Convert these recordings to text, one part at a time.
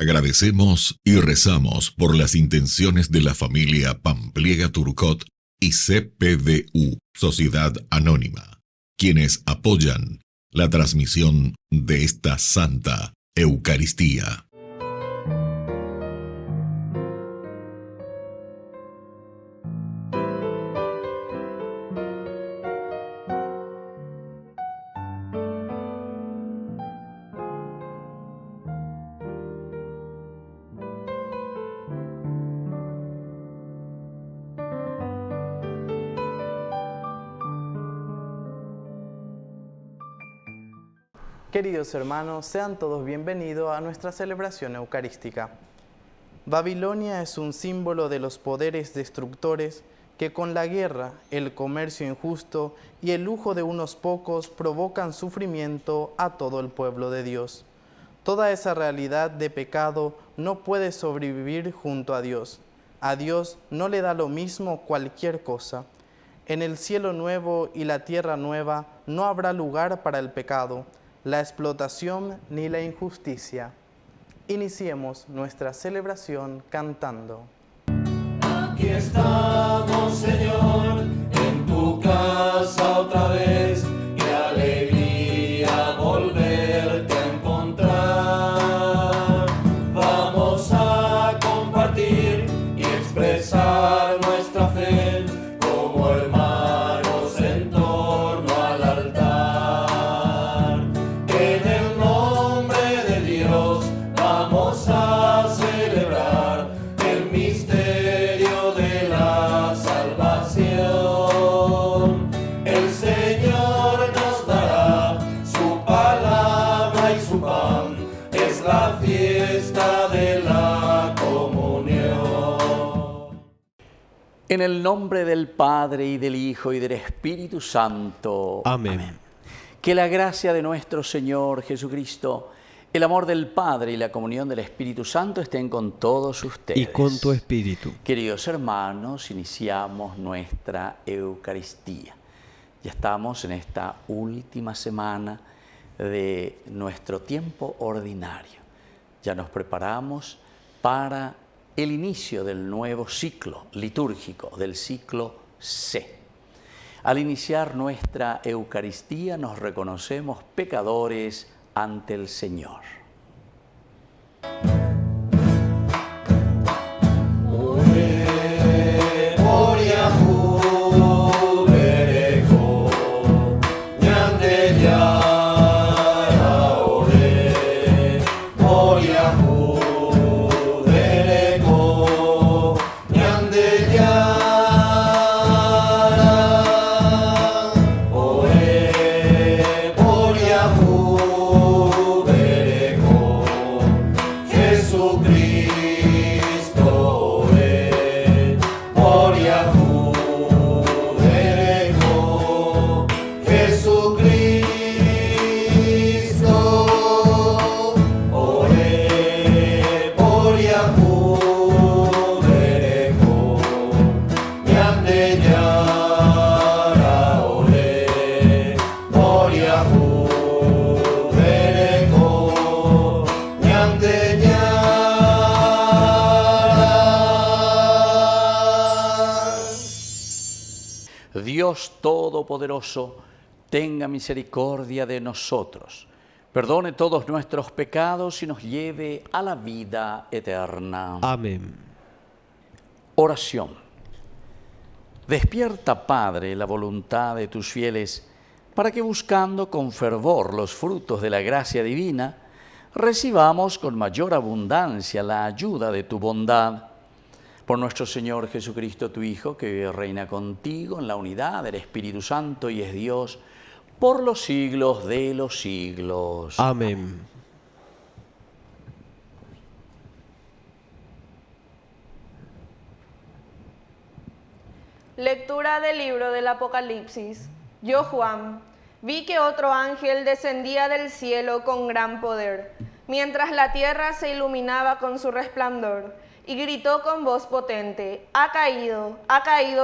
Agradecemos y rezamos por las intenciones de la familia Pampliega Turcot y CPDU, Sociedad Anónima, quienes apoyan la transmisión de esta Santa Eucaristía. Queridos hermanos, sean todos bienvenidos a nuestra celebración eucarística. Babilonia es un símbolo de los poderes destructores que con la guerra, el comercio injusto y el lujo de unos pocos provocan sufrimiento a todo el pueblo de Dios. Toda esa realidad de pecado no puede sobrevivir junto a Dios. A Dios no le da lo mismo cualquier cosa. En el cielo nuevo y la tierra nueva no habrá lugar para el pecado, la explotación ni la injusticia. Iniciemos nuestra celebración cantando. Aquí estamos, Señor, en tu casa otra vez. Qué alegría volverte a encontrar. Vamos a compartir y expresar nuestra fe como hermanos en torno al altar. En el nombre de Dios vamos a celebrar el misterio de la salvación. El Señor nos dará su palabra y su pan. Es la fiesta de la comunión. En el nombre del Padre, y del Hijo, y del Espíritu Santo. Amén. Que la gracia de nuestro Señor Jesucristo, el amor del Padre y la comunión del Espíritu Santo estén con todos ustedes. Y con tu espíritu. Queridos hermanos, iniciamos nuestra Eucaristía. Ya estamos en esta última semana de nuestro tiempo ordinario. Ya nos preparamos para el inicio del nuevo ciclo litúrgico, del ciclo C. Al iniciar nuestra Eucaristía nos reconocemos pecadores ante el Señor. Dios Todopoderoso, tenga misericordia de nosotros, perdone todos nuestros pecados y nos lleve a la vida eterna. Amén. Oración. Despierta, Padre, la voluntad de tus fieles, para que buscando con fervor los frutos de la gracia divina, recibamos con mayor abundancia la ayuda de tu bondad. Por nuestro Señor Jesucristo, tu Hijo, que vive y reina contigo en la unidad del Espíritu Santo y es Dios, por los siglos de los siglos. Amén. Lectura del libro del Apocalipsis. Yo, Juan, vi que otro ángel descendía del cielo con gran poder, mientras la tierra se iluminaba con su resplandor, y gritó con voz potente: ha caído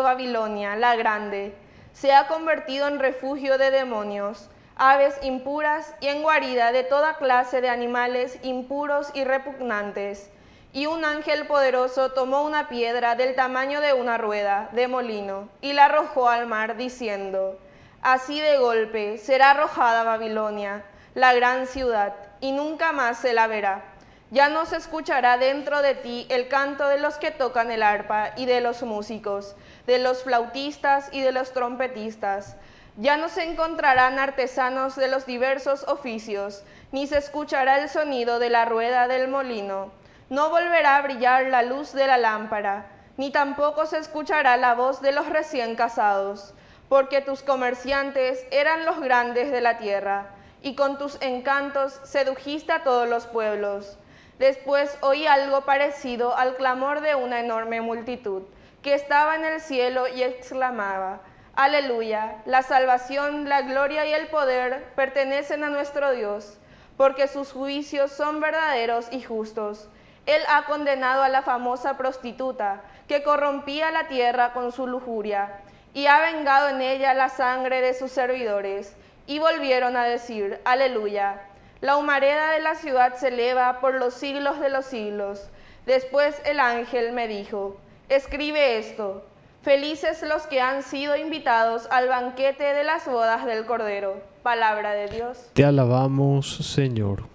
Babilonia, la grande, se ha convertido en refugio de demonios, aves impuras y en guarida de toda clase de animales impuros y repugnantes. Y un ángel poderoso tomó una piedra del tamaño de una rueda de molino y la arrojó al mar, diciendo: así de golpe será arrojada Babilonia, la gran ciudad, y nunca más se la verá. Ya no se escuchará dentro de ti el canto de los que tocan el arpa y de los músicos, de los flautistas y de los trompetistas. Ya no se encontrarán artesanos de los diversos oficios, ni se escuchará el sonido de la rueda del molino. No volverá a brillar la luz de la lámpara, ni tampoco se escuchará la voz de los recién casados, porque tus comerciantes eran los grandes de la tierra, y con tus encantos sedujiste a todos los pueblos. Después oí algo parecido al clamor de una enorme multitud, que estaba en el cielo y exclamaba: Aleluya, la salvación, la gloria y el poder pertenecen a nuestro Dios, porque sus juicios son verdaderos y justos. Él ha condenado a la famosa prostituta, que corrompía la tierra con su lujuria, y ha vengado en ella la sangre de sus servidores. Y volvieron a decir: Aleluya. La humareda de la ciudad se eleva por los siglos de los siglos. Después el ángel me dijo: escribe esto: felices los que han sido invitados al banquete de las bodas del Cordero. Palabra de Dios. Te alabamos, Señor.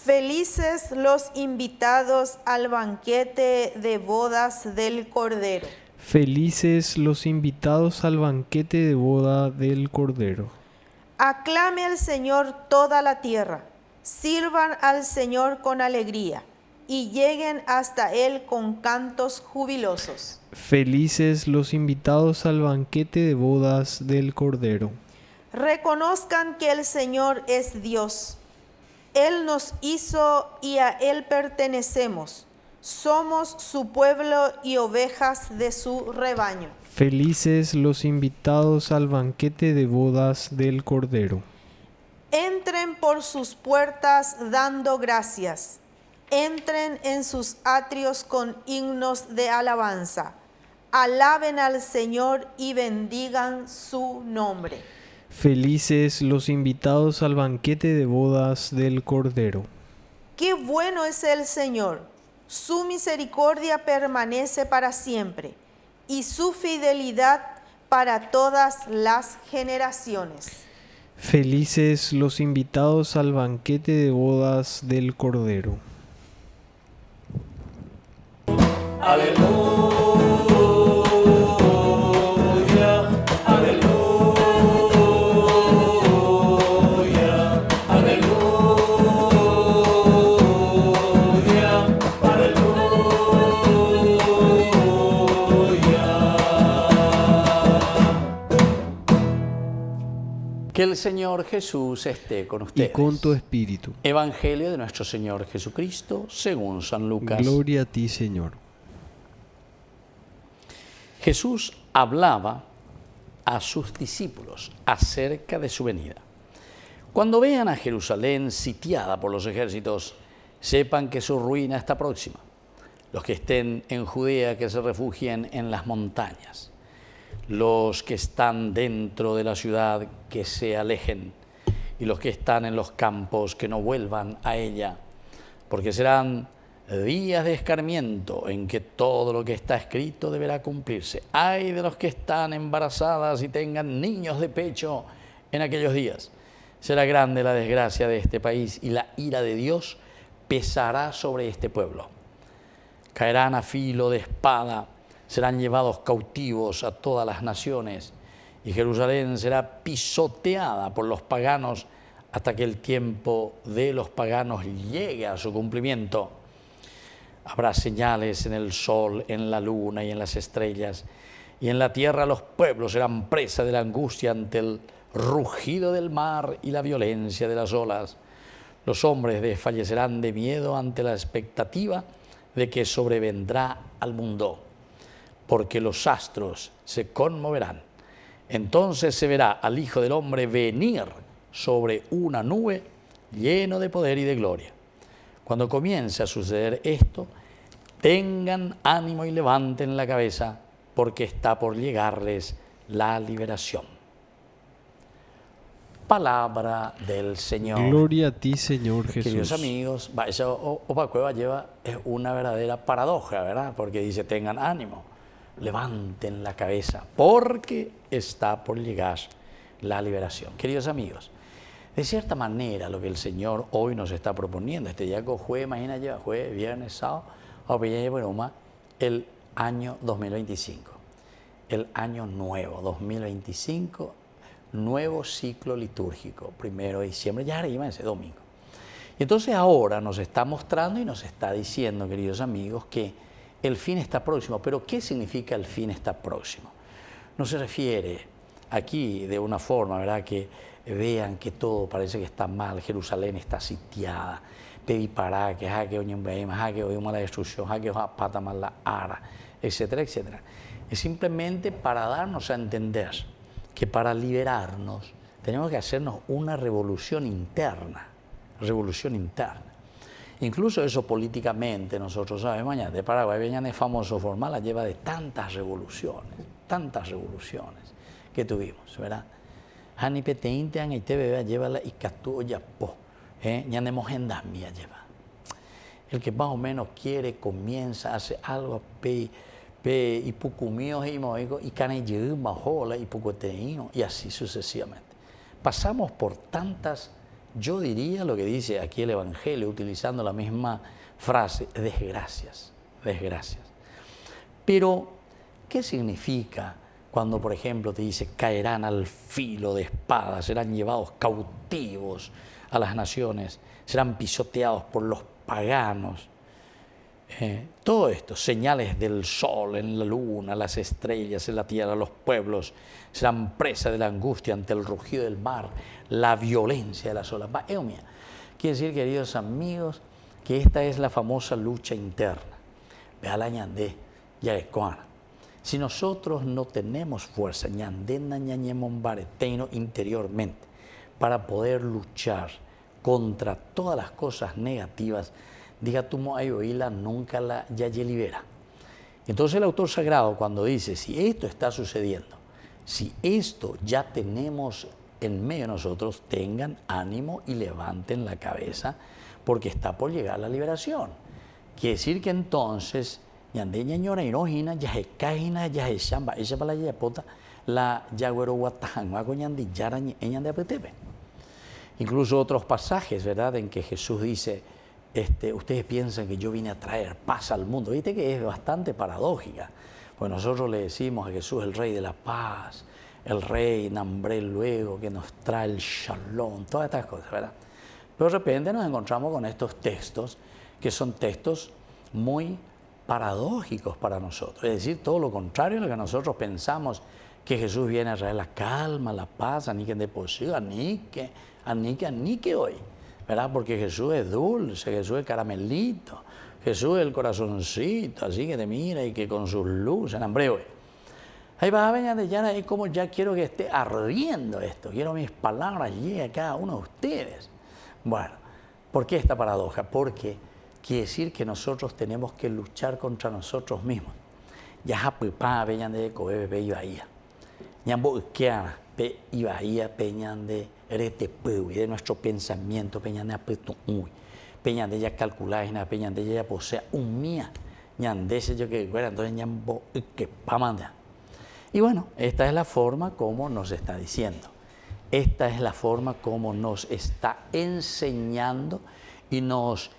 Felices los invitados al banquete de bodas del Cordero. Felices los invitados al banquete de boda del Cordero. Aclame al Señor toda la tierra, sirvan al Señor con alegría, y lleguen hasta Él con cantos jubilosos. Felices los invitados al banquete de bodas del Cordero. Reconozcan que el Señor es Dios. Él nos hizo y a Él pertenecemos. Somos su pueblo y ovejas de su rebaño. Felices los invitados al banquete de bodas del Cordero. Entren por sus puertas dando gracias. Entren en sus atrios con himnos de alabanza. Alaben al Señor y bendigan su nombre. Felices los invitados al banquete de bodas del Cordero. Qué bueno es el Señor. Su misericordia permanece para siempre y su fidelidad para todas las generaciones. Felices los invitados al banquete de bodas del Cordero. Aleluya, aleluya, aleluya, aleluya. Que el Señor Jesús esté con ustedes. Y con tu espíritu. Evangelio de nuestro Señor Jesucristo según San Lucas. Gloria a ti, Señor. Jesús hablaba a sus discípulos acerca de su venida. Cuando vean a Jerusalén sitiada por los ejércitos, sepan que su ruina está próxima. Los que estén en Judea, que se refugien en las montañas. Los que están dentro de la ciudad, que se alejen. Y los que están en los campos, que no vuelvan a ella. Porque serán días de escarmiento en que todo lo que está escrito deberá cumplirse. Ay de los que están embarazadas y tengan niños de pecho en aquellos días. Será grande la desgracia de este país y la ira de Dios pesará sobre este pueblo. Caerán a filo de espada, serán llevados cautivos a todas las naciones y Jerusalén será pisoteada por los paganos hasta que el tiempo de los paganos llegue a su cumplimiento. Habrá señales en el sol, en la luna y en las estrellas, y en la tierra los pueblos serán presa de la angustia ante el rugido del mar y la violencia de las olas. Los hombres desfallecerán de miedo ante la expectativa de que sobrevendrá al mundo, porque los astros se conmoverán, Entonces se verá al Hijo del Hombre venir sobre una nube lleno de poder y de gloria. Cuando comience a suceder esto, tengan ánimo y levanten la cabeza, porque está por llegarles la liberación. Palabra del Señor. Gloria a ti, Señor Jesús. Queridos amigos, eso Opa Cueva lleva es una verdadera paradoja, ¿verdad? Porque dice, tengan ánimo, levanten la cabeza, porque está por llegar la liberación. Queridos amigos, de cierta manera lo que el Señor hoy nos está proponiendo, este día que jueves, mañana lleva jueves, viernes, sábado, el año 2025, el año nuevo, 2025, nuevo ciclo litúrgico, 1 de diciembre, ya arriba ese domingo. Y entonces ahora nos está mostrando y nos está diciendo, queridos amigos, que el fin está próximo. Pero ¿qué significa el fin está próximo? No se refiere aquí de una forma, ¿verdad?, que vean que todo parece que está mal, Jerusalén está sitiada, pedí para que hoy la destrucción, que pata mal la ara, etcétera, etcétera. Es simplemente para darnos a entender que para liberarnos tenemos que hacernos una revolución interna. Incluso eso políticamente, nosotros sabemos, mañana de Paraguay, venían el famoso formal, la lleva de tantas revoluciones que tuvimos, ¿verdad? Hani peteinte an ite bebe lleva la ikatu yapo, ñanemojendamia lleva. El que más o menos quiere, comienza, hace algo, y pucumío y caneyú, bajola y pucoteíno, y así sucesivamente. Pasamos por tantas, yo diría lo que dice aquí el Evangelio, utilizando la misma frase, desgracias. Pero, ¿qué significa cuando, por ejemplo, te dice caerán al filo de espada, serán llevados cautivos a las naciones, serán pisoteados por los paganos? Todo esto, señales del sol, en la luna, las estrellas, en la tierra, los pueblos serán presa de la angustia ante el rugido del mar, la violencia de las olas. Quiere decir, queridos amigos, que esta es la famosa lucha interna. Vea la ñandé, ya es cuana. Si nosotros no tenemos fuerza, ñandena ñañemombareteino interiormente, para poder luchar contra todas las cosas negativas, diga tu moayoila nunca la ya libera. Entonces el autor sagrado, cuando dice, si esto está sucediendo, si esto ya tenemos en medio de nosotros, tengan ánimo y levanten la cabeza, porque está por llegar la liberación. Quiere decir que entonces, ñande ñañora inojina, yajekajina, yajeshamba, ella para la yapota, la yagüero guatajan, mago ñandi yara ñande apetepe. Incluso otros pasajes, ¿verdad?, en que Jesús dice, ustedes piensan que yo vine a traer paz al mundo. Viste que es bastante paradójica. Pues nosotros le decimos a Jesús el Rey de la Paz, el Rey Nambré luego, que nos trae el Shalom, todas estas cosas, ¿verdad? Pero de repente nos encontramos con estos textos que son textos muy paradójicos para nosotros. Es decir, todo lo contrario a lo que nosotros pensamos, que Jesús viene a traer la calma, la paz, anique de posible, anique hoy. ¿Verdad? Porque Jesús es dulce, Jesús es caramelito, Jesús es el corazoncito, así que te mira y que con sus luces, en breve. Ahí va a venir de llana, es como ya quiero que esté ardiendo esto, quiero mis palabras lleguen a cada uno de ustedes. Bueno, ¿por qué esta paradoja? Porque quiere decir que nosotros tenemos que luchar contra nosotros mismos. Ya japipá, veñan de cobe, ve y bahía. Ñambo uqueana, pe y bahía, peñan de y de nuestro pensamiento, peñan de apeto uy, peñan de ella calcular, peñan de ella posea un mía, ñan de ese yo que fuera, entonces ñambo que pa manda. Y bueno, esta es la forma como nos está diciendo, esta es la forma como nos está enseñando y nos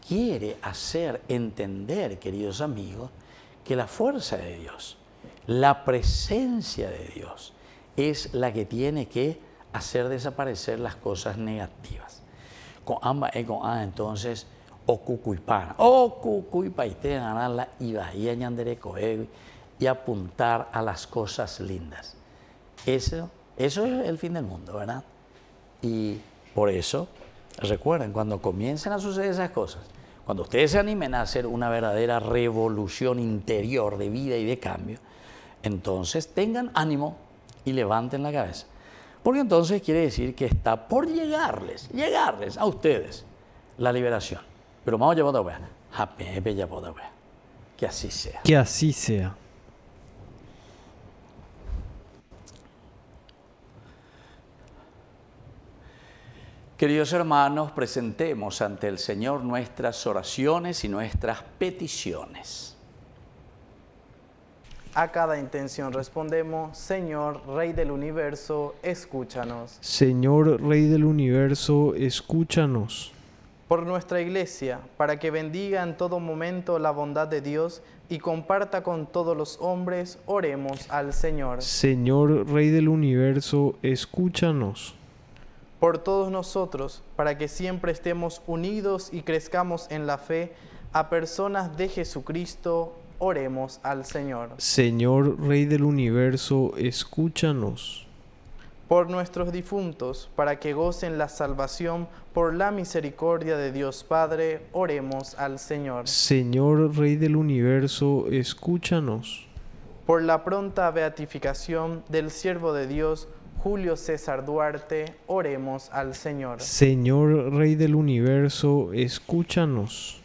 quiere hacer entender, queridos amigos, que la fuerza de Dios, la presencia de Dios es la que tiene que hacer desaparecer las cosas negativas. Con ambas entonces, ocucuipana, ocucuipaite ganarla y bahía ñandereco y apuntar a las cosas lindas. Eso es el fin del mundo, ¿verdad? Y por eso, recuerden, cuando comiencen a suceder esas cosas, cuando ustedes se animen a hacer una verdadera revolución interior de vida y de cambio, entonces tengan ánimo y levanten la cabeza. Porque entonces quiere decir que está por llegarles a ustedes la liberación. Pero vamos a llevar a ver. Que así sea. Que así sea. Queridos hermanos, presentemos ante el Señor nuestras oraciones y nuestras peticiones. A cada intención respondemos: Señor, Rey del Universo, escúchanos. Señor, Rey del Universo, escúchanos. Por nuestra Iglesia, para que bendiga en todo momento la bondad de Dios y comparta con todos los hombres, oremos al Señor. Señor, Rey del Universo, escúchanos. Por todos nosotros, para que siempre estemos unidos y crezcamos en la fe, a personas de Jesucristo, oremos al Señor. Señor, Rey del Universo, escúchanos. Por nuestros difuntos, para que gocen la salvación por la misericordia de Dios Padre, oremos al Señor. Señor, Rey del Universo, escúchanos. Por la pronta beatificación del siervo de Dios, Julio César Duarte, oremos al Señor. Señor, Rey del Universo, escúchanos.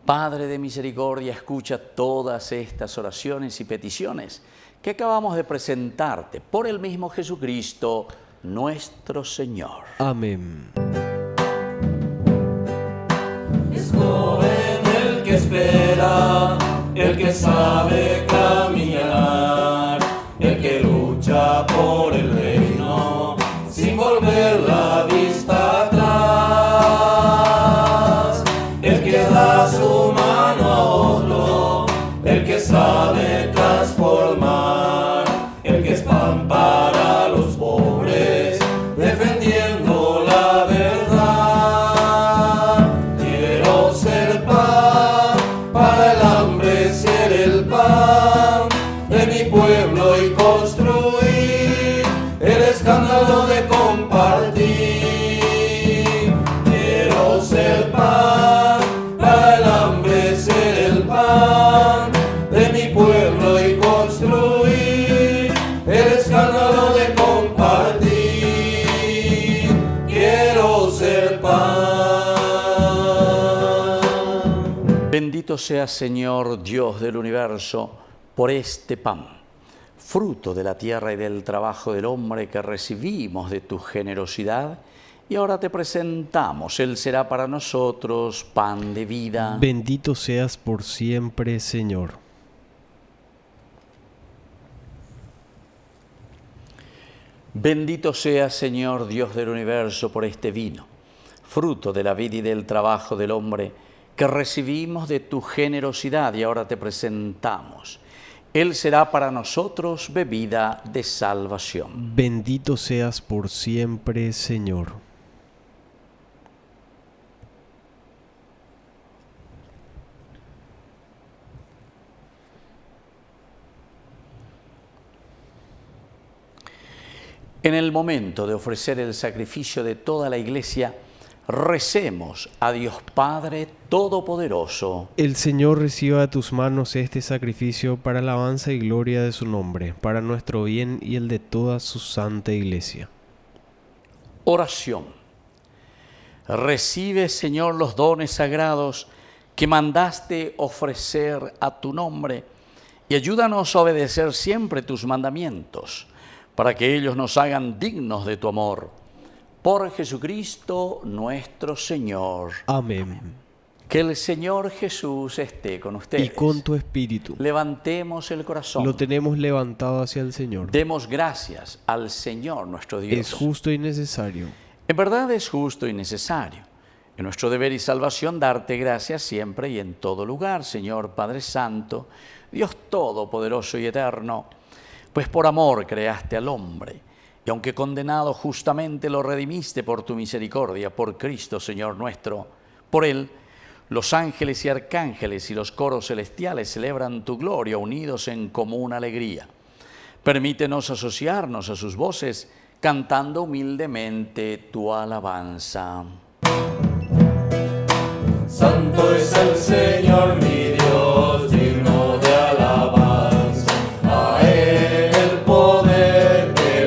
Padre de misericordia, escucha todas estas oraciones y peticiones que acabamos de presentarte por el mismo Jesucristo, nuestro Señor. Amén. Es joven el que espera, el que sabe caminar, el que lucha por el reino sin volver la vista atrás, el que da su mano a otro, el que sabe transformar, el que es pan para los pobres, defendiendo la verdad. Quiero ser pan para el hambre, ser el pan de mi pueblo y construir el escándalo de compartir. Quiero ser pan para el hambre, ser el pan de mi pueblo y construir el escándalo de compartir. Quiero ser pan. Bendito seas, Señor, Dios del universo, por este pan, fruto de la tierra y del trabajo del hombre que recibimos de tu generosidad, y ahora te presentamos. Él será para nosotros pan de vida. Bendito seas por siempre, Señor. Bendito seas, Señor, Dios del universo, por este vino, fruto de la vida y del trabajo del hombre que recibimos de tu generosidad, y ahora te presentamos. Él será para nosotros bebida de salvación. Bendito seas por siempre, Señor. En el momento de ofrecer el sacrificio de toda la Iglesia, recemos a Dios Padre Todopoderoso. El Señor reciba de tus manos este sacrificio para alabanza y gloria de su nombre, para nuestro bien y el de toda su santa Iglesia. Oración. Recibe, Señor, los dones sagrados que mandaste ofrecer a tu nombre y ayúdanos a obedecer siempre tus mandamientos, para que ellos nos hagan dignos de tu amor. Por Jesucristo nuestro Señor. Amén. Que el Señor Jesús esté con ustedes. Y con tu espíritu. Levantemos el corazón. Lo tenemos levantado hacia el Señor. Demos gracias al Señor nuestro Dios. Es justo y necesario. En verdad es justo y necesario. En nuestro deber y salvación darte gracias siempre y en todo lugar, Señor Padre Santo, Dios Todopoderoso y Eterno, pues por amor creaste al hombre, y aunque condenado justamente lo redimiste por tu misericordia, por Cristo, Señor nuestro. Por Él, los ángeles y arcángeles y los coros celestiales celebran tu gloria unidos en común alegría. Permítenos asociarnos a sus voces, cantando humildemente tu alabanza. Santo es el Señor mi Dios, digno de alabanza. A Él el poder de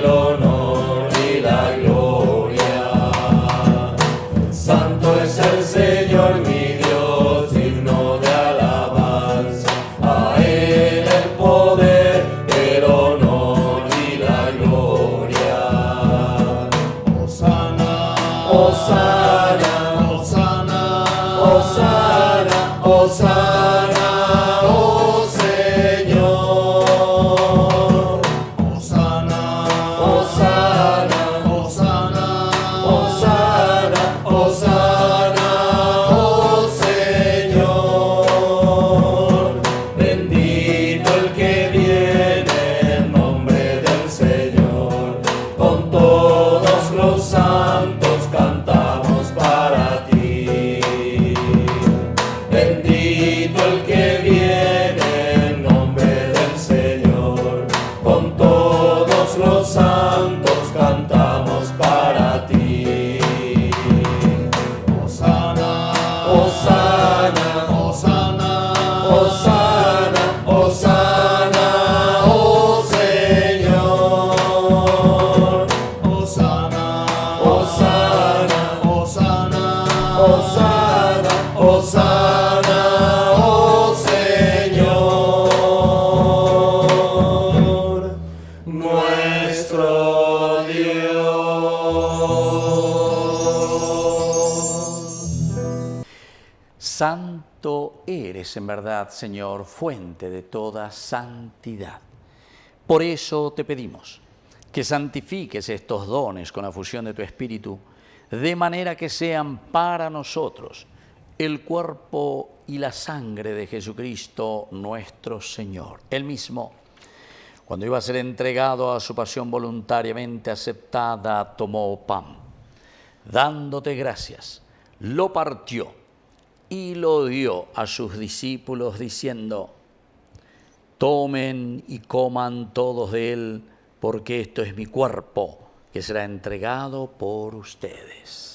eres en verdad, Señor, fuente de toda santidad. Por eso te pedimos que santifiques estos dones con la fusión de tu Espíritu, de manera que sean para nosotros el cuerpo y la sangre de Jesucristo nuestro Señor. Él mismo, cuando iba a ser entregado a su pasión voluntariamente aceptada, tomó pan. Dándote gracias, lo partió y lo dio a sus discípulos diciendo: tomen y coman todos de él, porque esto es mi cuerpo, que será entregado por ustedes.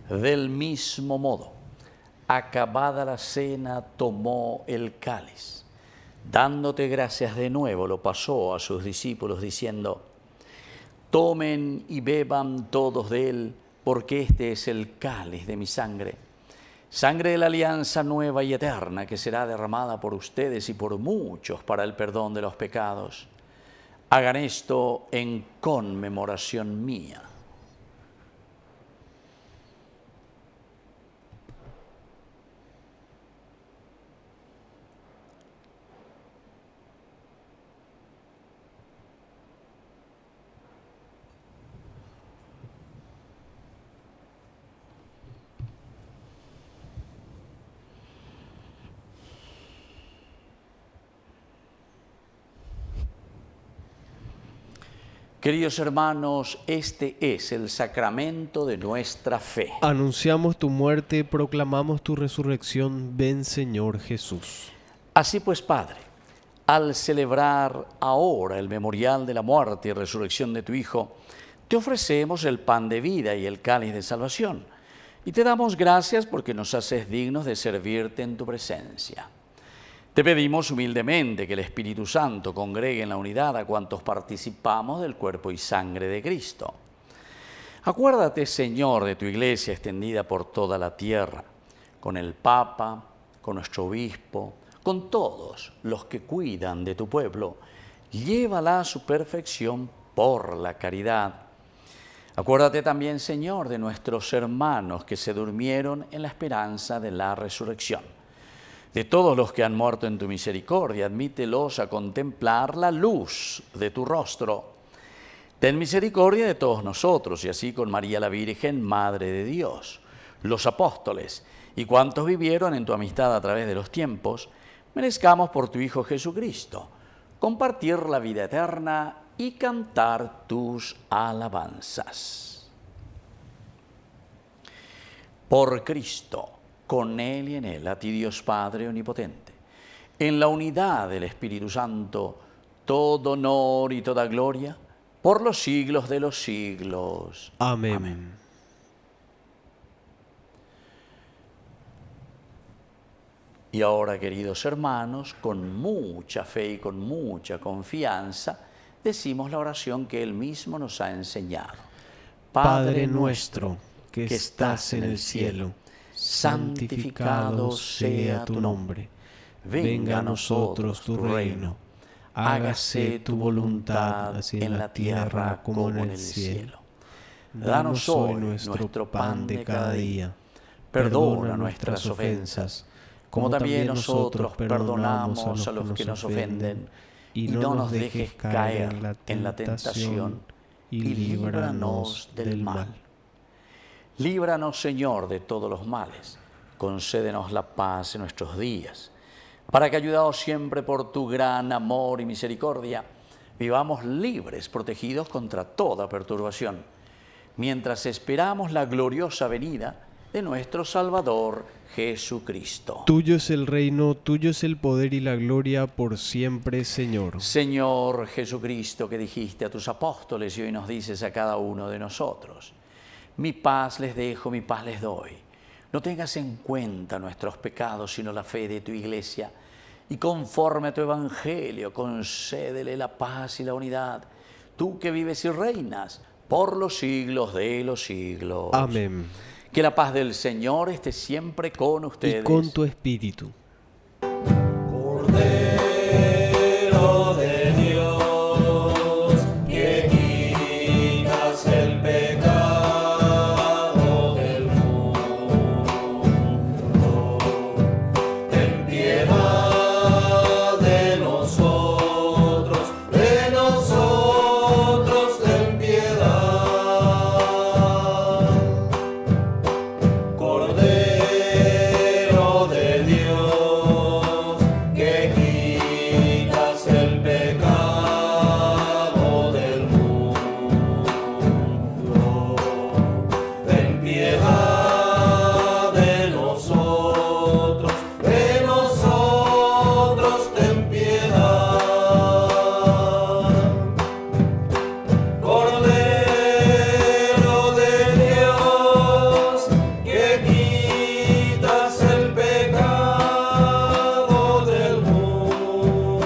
Del mismo modo, acabada la cena, tomó el cáliz. Dándote gracias de nuevo, lo pasó a sus discípulos diciendo: tomen y beban todos de él, porque este es el cáliz de mi sangre, sangre de la alianza nueva y eterna, que será derramada por ustedes y por muchos para el perdón de los pecados. Hagan esto en conmemoración mía. Queridos hermanos, este es el sacramento de nuestra fe. Anunciamos tu muerte, proclamamos tu resurrección. Ven, Señor Jesús. Así pues, Padre, al celebrar ahora el memorial de la muerte y resurrección de tu Hijo, te ofrecemos el pan de vida y el cáliz de salvación, y te damos gracias porque nos haces dignos de servirte en tu presencia. Te pedimos humildemente que el Espíritu Santo congregue en la unidad a cuantos participamos del cuerpo y sangre de Cristo. Acuérdate, Señor, de tu Iglesia extendida por toda la tierra, con el Papa, con nuestro Obispo, con todos los que cuidan de tu pueblo. Llévala a su perfección por la caridad. Acuérdate también, Señor, de nuestros hermanos que se durmieron en la esperanza de la resurrección. De todos los que han muerto en tu misericordia, admítelos a contemplar la luz de tu rostro. Ten misericordia de todos nosotros, y así con María la Virgen, Madre de Dios, los apóstoles y cuantos vivieron en tu amistad a través de los tiempos, merezcamos por tu Hijo Jesucristo compartir la vida eterna y cantar tus alabanzas. Por Cristo, con Él y en Él, a ti Dios Padre Omnipotente, en la unidad del Espíritu Santo, todo honor y toda gloria, por los siglos de los siglos. Amén. Amén. Y ahora, queridos hermanos, con mucha fe y con mucha confianza, decimos la oración que Él mismo nos ha enseñado. Padre nuestro, que estás en el cielo, santificado sea tu nombre. Venga a nosotros tu reino. Hágase tu voluntad, así en la tierra como en el cielo. Danos hoy nuestro pan de cada día. Perdona nuestras ofensas, como también nosotros perdonamos a los que nos ofenden. Y no nos dejes caer en la tentación, y líbranos del mal. Líbranos, Señor, de todos los males. Concédenos la paz en nuestros días, para que, ayudados siempre por tu gran amor y misericordia, vivamos libres, protegidos contra toda perturbación, mientras esperamos la gloriosa venida de nuestro Salvador Jesucristo. Tuyo es el reino, tuyo es el poder y la gloria por siempre, Señor. Señor Jesucristo, que dijiste a tus apóstoles y hoy nos dices a cada uno de nosotros: mi paz les dejo, mi paz les doy. No tengas en cuenta nuestros pecados, sino la fe de tu Iglesia. Y conforme a tu Evangelio, concédele la paz y la unidad. Tú que vives y reinas por los siglos de los siglos. Amén. Que la paz del Señor esté siempre con ustedes. Y con tu espíritu. Cordero de Dios, que quitas el pecado del mundo, ten piedad de nosotros, ten piedad. Cordero de Dios, que quitas el pecado del mundo, ten piedad de nosotros, ten piedad. Cordero de Dios, que quitas el pecado del mundo,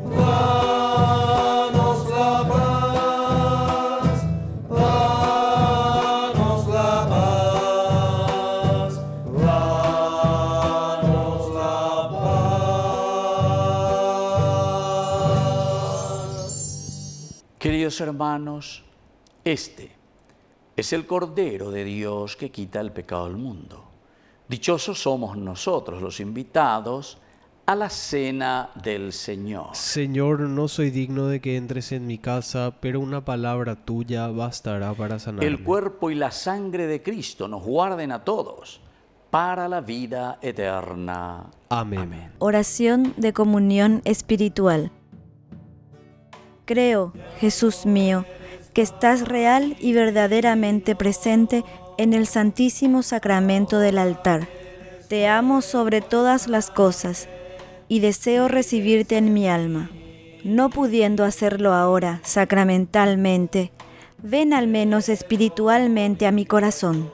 danos la paz, danos la paz, danos la paz. Queridos hermanos, este es el Cordero de Dios que quita el pecado del mundo. Dichosos somos nosotros los invitados a la cena del Señor. Señor, no soy digno de que entres en mi casa, pero una palabra tuya bastará para sanarme. El cuerpo y la sangre de Cristo nos guarden a todos para la vida eterna. Amén. Oración de comunión espiritual. Creo, Jesús mío, que estás real y verdaderamente presente en el Santísimo Sacramento del altar. Te amo sobre todas las cosas y deseo recibirte en mi alma. No pudiendo hacerlo ahora sacramentalmente, ven al menos espiritualmente a mi corazón.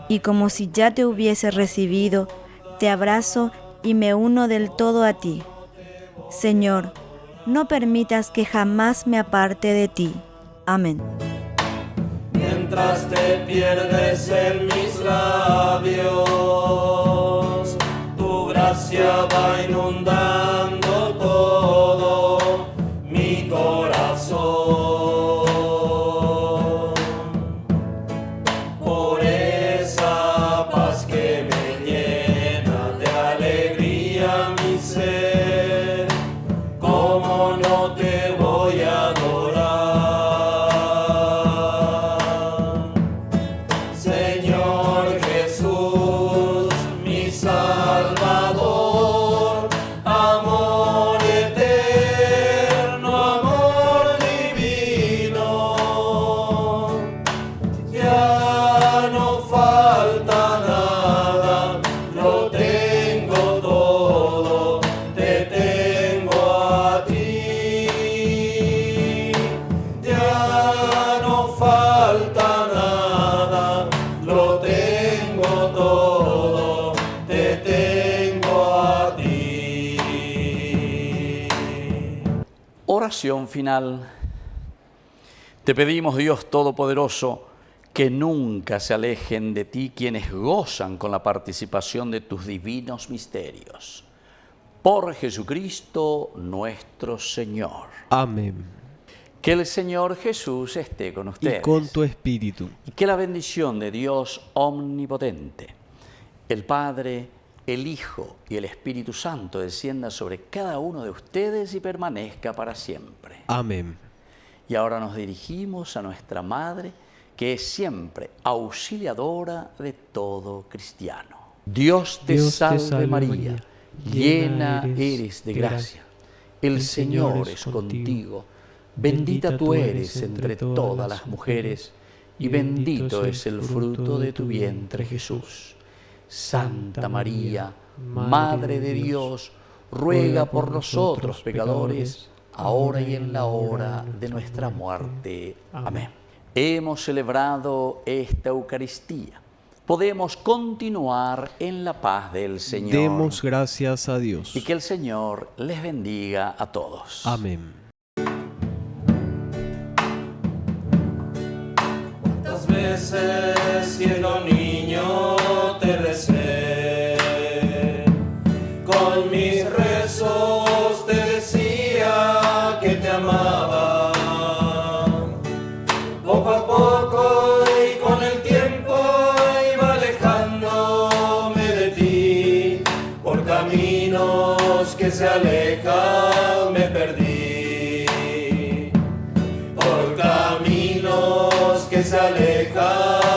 Y como si ya te hubiese recibido, te abrazo y me uno del todo a ti. Señor, no permitas que jamás me aparte de ti. Amén. Mientras te pierdes en mis labios, tu gracia va inundando todo mi corazón. Por esa paz que me llena de alegría mi ser, ¿cómo no te voy a adorar? Señor Jesús, mi Salvador, amor eterno, amor divino, ya no falta nada, lo tengo todo, te tengo a ti, ya no falta nada, lo tengo todo, te tengo a ti. Oración final. Te pedimos, Dios Todopoderoso, que nunca se alejen de ti quienes gozan con la participación de tus divinos misterios. Por Jesucristo nuestro Señor. Amén. Que el Señor Jesús esté con ustedes. Y con tu espíritu. Y que la bendición de Dios omnipotente, el Padre, el Hijo y el Espíritu Santo descienda sobre cada uno de ustedes y permanezca para siempre. Amén. Y ahora nos dirigimos a nuestra Madre, que es siempre auxiliadora de todo cristiano. Dios te salve María, llena eres de gracia. El Señor es contigo. Bendita tú eres entre todas las mujeres, y bendito es el fruto de tu vientre, Jesús. Santa María, Madre de Dios, ruega por nosotros pecadores, ahora y en la hora de nuestra muerte. Amén. Hemos celebrado esta Eucaristía. Podemos continuar en la paz del Señor. Demos gracias a Dios. Y que el Señor les bendiga a todos. Amén. entonces, siendo niño, te recé. Con mis rezos te decía que te amaba. Poco a poco y con el tiempo iba alejándome de ti. Por caminos que se alejan me perdí. Por caminos que se alejan